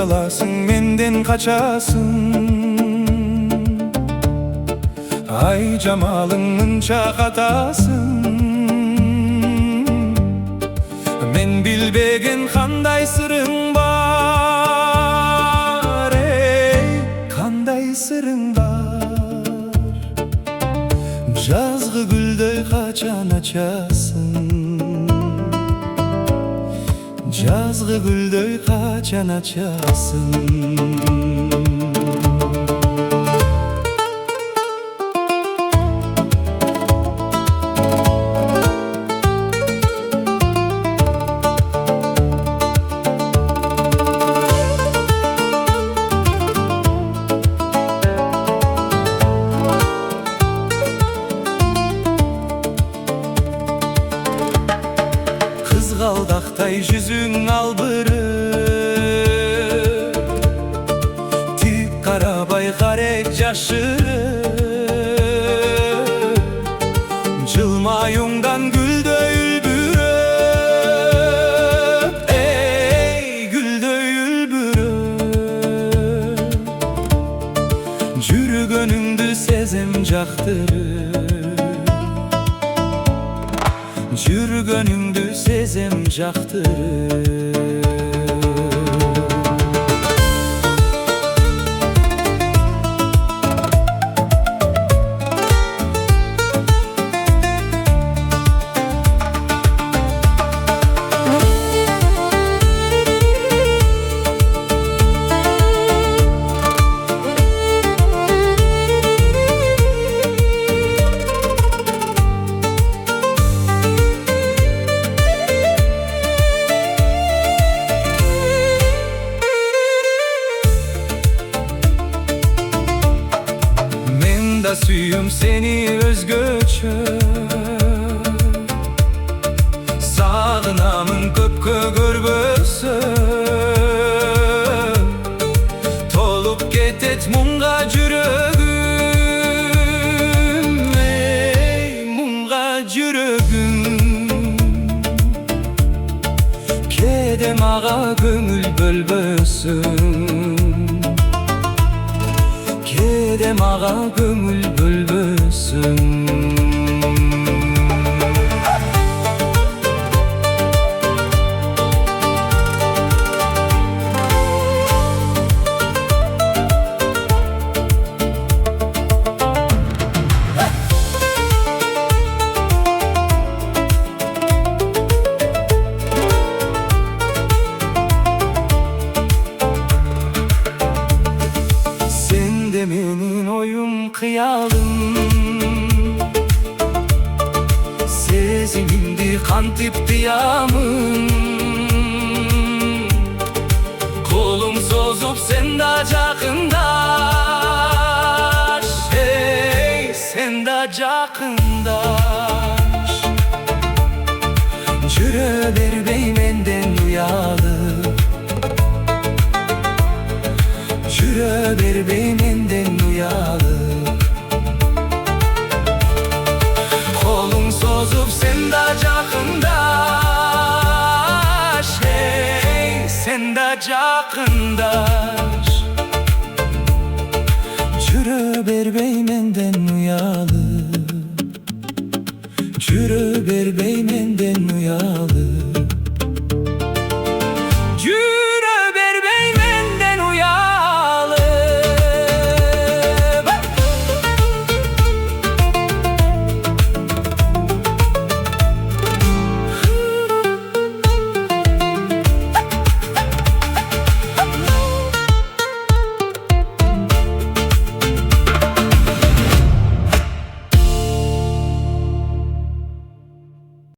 uyalasın, menden kaçasın. Ay camalın çakatasın. Men bilbegen kanday sırın var, kanday sırın var. Жазғы гүлдөй қачан açasın? Жазғы гүлдөй қачан açasın? Kızgaldaqtay yüzün albırı, tip karabay karek caşırı. Cılmayungdan gülдөй ülbürüp, ey gülдөй ülbürüp. Жүргөнүңдү сезем жактырып, жүргөнүңдү сезем жактырып. Suyum seni özgöçö, sağınamın köpkö görбөсө. Tolup ketet munga жүрөгүм, ey munga жүрөгүm. Kede maga көңүл бөлбөсүн, kede maga көңүл bölbösün. Sen de menin oyum kıyalım, sezimimdi kantip diyamın. Kolum sozup sen de jakındaş, hey sen de jakındaş. Jüre berbey menden uyalıp, jüre berbey menden uyalıp. Kolun sozup sen de jakındaş, hey sen de jakındaş. Jüre berbey menden uyalıp, jüre berbey menden uyalıp.